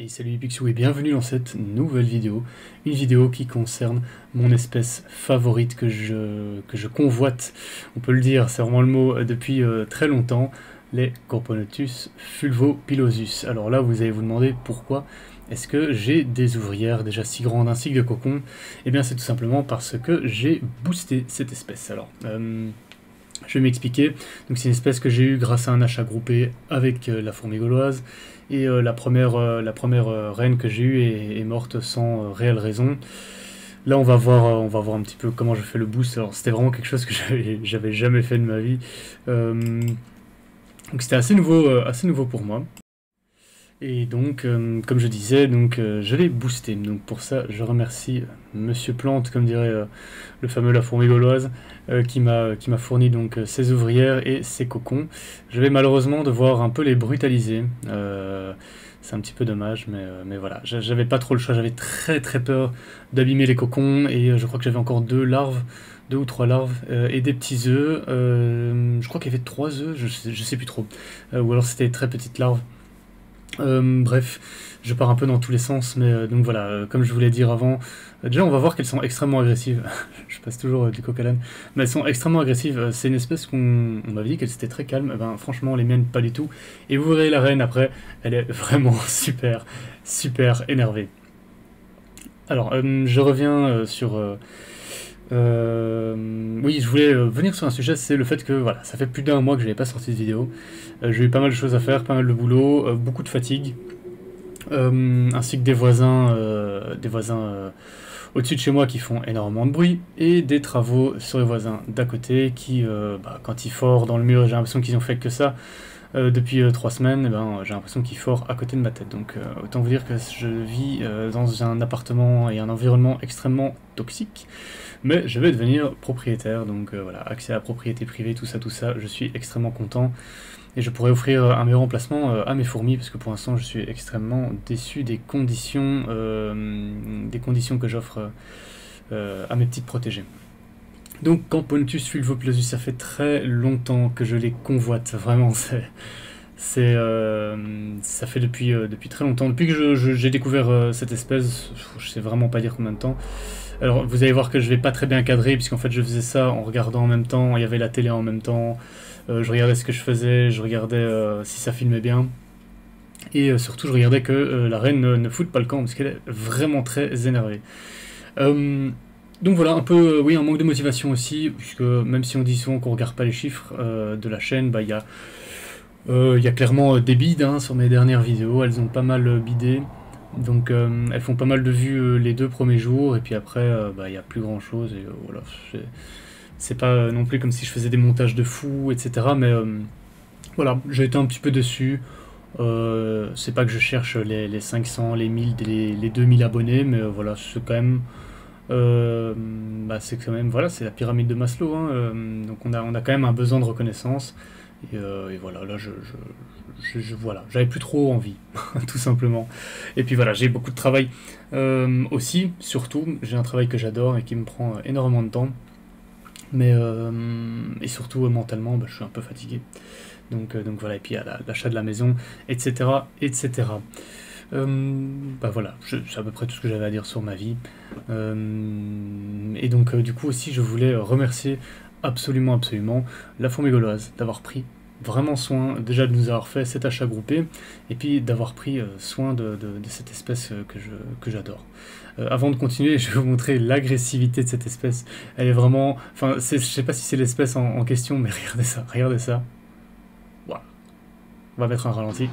Et salut les Picsou et bienvenue dans cette nouvelle vidéo, une vidéo qui concerne mon espèce favorite que je convoite, on peut le dire, c'est vraiment le mot, depuis très longtemps, les Corponotus fulvopilosus. Alors là vous allez vous demander pourquoi est-ce que j'ai des ouvrières déjà si grandes ainsi que de cocons. Eh bien c'est tout simplement parce que j'ai boosté cette espèce. Alors je vais m'expliquer. Donc c'est une espèce que j'ai eue grâce à un achat groupé avec la fourmi gauloise. Et la première reine que j'ai eue est morte sans réelle raison. Là on va voir un petit peu comment je fais le boost. Alors c'était vraiment quelque chose que j'avais jamais fait de ma vie. Donc c'était assez nouveau pour moi. Et donc, comme je disais, je l'ai boosté. Donc pour ça, je remercie Monsieur Plante, comme dirait le fameux La Fourmi Gauloise, qui m'a fourni donc ses ouvrières et ses cocons. Je vais malheureusement devoir un peu les brutaliser. C'est un petit peu dommage, mais voilà. J'avais pas trop le choix. J'avais très peur d'abîmer les cocons et je crois que j'avais encore deux ou trois larves et des petits œufs. Je crois qu'il y avait 3 œufs, je sais plus trop. Ou alors c'était des très petites larves. Bref, je pars un peu dans tous les sens, mais donc voilà, comme je voulais dire avant, déjà on va voir qu'elles sont extrêmement agressives, je passe toujours du coq à l'âne, mais elles sont extrêmement agressives, c'est une espèce qu'on m'avait dit qu'elle était très calme, ben franchement les miennes pas du tout, et vous verrez la reine après, elle est vraiment super énervée. Alors, je reviens oui, je voulais venir sur un sujet, c'est le fait que voilà, ça fait plus d'1 mois que je n'avais pas sorti de vidéo. J'ai eu pas mal de choses à faire, pas mal de boulot, beaucoup de fatigue, ainsi que des voisins au-dessus de chez moi qui font énormément de bruit, et des travaux sur les voisins d'à côté qui, quand ils forent dans le mur, j'ai l'impression qu'ils ont fait que ça depuis 3 semaines, et ben, j'ai l'impression qu'ils forent à côté de ma tête. Donc autant vous dire que je vis dans un appartement et un environnement extrêmement toxique. Mais je vais devenir propriétaire, donc voilà, accès à la propriété privée, tout ça, je suis extrêmement content. Et je pourrais offrir un meilleur emplacement à mes fourmis, parce que pour l'instant je suis extrêmement déçu des conditions que j'offre à mes petites protégées. Donc Camponotus fulvopilosus, ça fait très longtemps que je les convoite, vraiment, ça fait depuis très longtemps, depuis que j'ai découvert cette espèce, je sais vraiment pas dire combien de temps. Alors vous allez voir que je vais pas très bien cadrer, puisqu'en fait je faisais ça en regardant en même temps, il y avait la télé en même temps, je regardais ce que je faisais, je regardais si ça filmait bien, et surtout je regardais que la reine ne foute pas le camp, parce qu'elle est vraiment très énervée. Donc voilà, un peu, oui, un manque de motivation aussi, puisque même si on dit souvent qu'on regarde pas les chiffres de la chaîne, bah il y a clairement des bides hein, sur mes dernières vidéos, elles ont pas mal bidé. Donc elles font pas mal de vues les 2 premiers jours, et puis après il n'y a plus grand chose, et voilà, c'est pas non plus comme si je faisais des montages de fou, etc. Mais voilà, j'ai été un petit peu déçu. C'est pas que je cherche les 500, les 1000, les 2000 abonnés, mais voilà, c'est quand même... c'est quand même, voilà, c'est la pyramide de Maslow, hein, donc on a quand même un besoin de reconnaissance. Et voilà, là voilà, j'avais plus trop envie, tout simplement. Et puis voilà, j'ai beaucoup de travail aussi, surtout, j'ai un travail que j'adore et qui me prend énormément de temps. Mais, et surtout mentalement, je suis un peu fatigué. Donc voilà, et puis il y a l'achat de la maison, etc. Voilà, c'est à peu près tout ce que j'avais à dire sur ma vie. Et donc du coup aussi, je voulais remercier absolument la fourmi gauloise d'avoir pris vraiment soin, déjà de nous avoir fait cet achat groupé, et puis d'avoir pris soin de cette espèce que j'adore. Avant de continuer, je vais vous montrer l'agressivité de cette espèce. Elle est vraiment... Enfin, je sais pas si c'est l'espèce en question, mais regardez ça. Voilà. On va mettre un ralenti.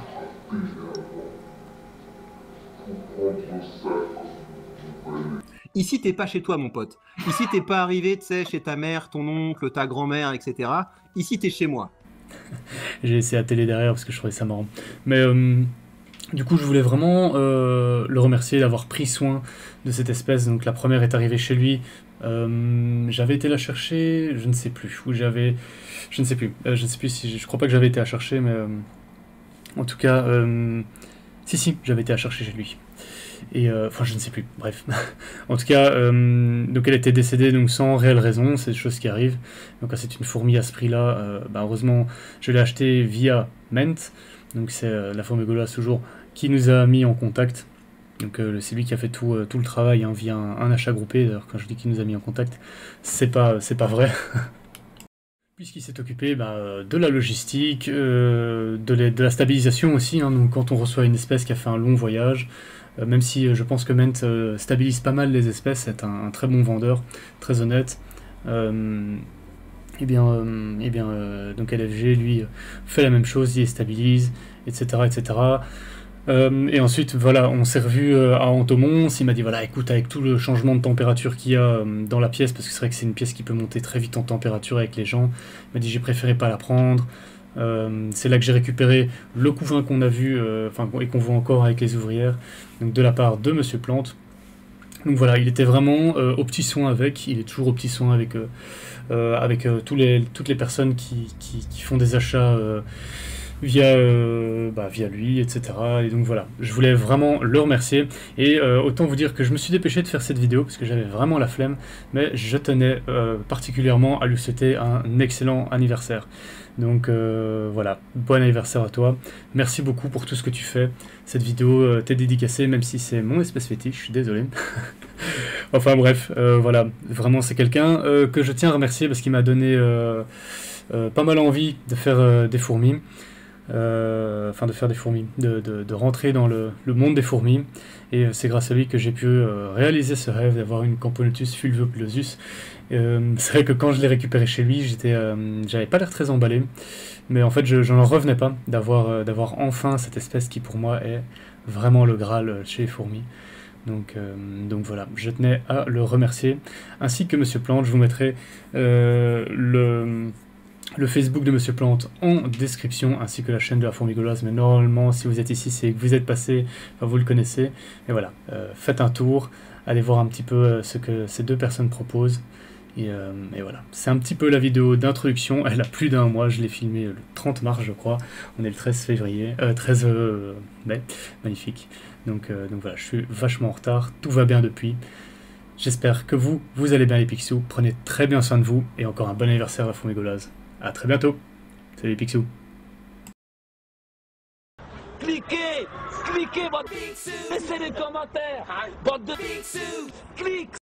Ici, t'es pas chez toi, mon pote. Ici, t'es pas arrivé, tu sais, chez ta mère, ton oncle, ta grand-mère, etc. Ici, t'es chez moi. J'ai essayé la télé derrière parce que je trouvais ça marrant. Mais du coup, je voulais vraiment le remercier d'avoir pris soin de cette espèce. Donc la première est arrivée chez lui. J'avais été la chercher, je ne sais plus. Je ne sais plus. Si je crois pas que j'avais été la chercher, mais en tout cas, si, j'avais été la chercher chez lui. Et enfin, je ne sais plus. Bref. En tout cas, donc elle était décédée donc sans réelle raison. C'est des choses qui arrivent. Donc c'est une fourmi à ce prix-là. Heureusement, je l'ai achetée via Ment. Donc c'est la fourmi gauloise toujours qui nous a mis en contact. Donc c'est lui qui a fait tout le travail hein, via un achat groupé. D'ailleurs, quand je dis qu'il nous a mis en contact, c'est pas vrai. Puisqu'il s'est occupé de la logistique, de la stabilisation aussi. Hein, donc quand on reçoit une espèce qui a fait un long voyage, même si je pense que Ment stabilise pas mal les espèces, c'est un très bon vendeur, très honnête. Donc LFG lui fait la même chose, il les stabilise, etc. etc. Et ensuite voilà, on s'est revu à Entomons, il m'a dit voilà écoute, avec tout le changement de température qu'il y a dans la pièce, parce que c'est vrai que c'est une pièce qui peut monter très vite en température avec les gens, il m'a dit j'ai préféré pas la prendre. C'est là que j'ai récupéré le couvain qu'on a vu et qu'on voit encore avec les ouvrières, donc de la part de Monsieur Plante. Donc voilà, il était vraiment au petit soin avec, il est toujours au petit soin avec toutes les personnes qui font des achats via lui, etc. Et donc voilà, je voulais vraiment le remercier. Et autant vous dire que je me suis dépêché de faire cette vidéo parce que j'avais vraiment la flemme, mais je tenais particulièrement à lui souhaiter un excellent anniversaire. Donc voilà, bon anniversaire à toi. Merci beaucoup pour tout ce que tu fais. Cette vidéo t'est dédicacée, même si c'est mon espèce fétiche, je suis désolé. Enfin bref, voilà, vraiment c'est quelqu'un que je tiens à remercier parce qu'il m'a donné pas mal envie de faire des fourmis. De rentrer dans le monde des fourmis, et c'est grâce à lui que j'ai pu réaliser ce rêve d'avoir une Camponotus fulvoplosus. C'est vrai que quand je l'ai récupéré chez lui, j'avais pas l'air très emballé, mais en fait je n'en revenais pas d'avoir enfin cette espèce qui pour moi est vraiment le Graal chez les fourmis. Donc voilà, je tenais à le remercier, ainsi que Monsieur Plante. Je vous mettrai le Facebook de Monsieur Plante en description, ainsi que la chaîne de la fourmi gauloise, mais normalement si vous êtes ici c'est que vous êtes passé, vous le connaissez. Et voilà, faites un tour, allez voir un petit peu ce que ces deux personnes proposent, et voilà, c'est un petit peu la vidéo d'introduction. Elle a plus d'un mois, je l'ai filmée le 30 mars je crois, on est le 13 mai, magnifique. Donc voilà, je suis vachement en retard, tout va bien depuis. J'espère que vous allez bien les Picsou, prenez très bien soin de vous, et encore un bon anniversaire à la fourmi gauloise. A très bientôt. Salut les Picsou. Cliquez, bande de... Laissez les commentaires, bande de... Clique.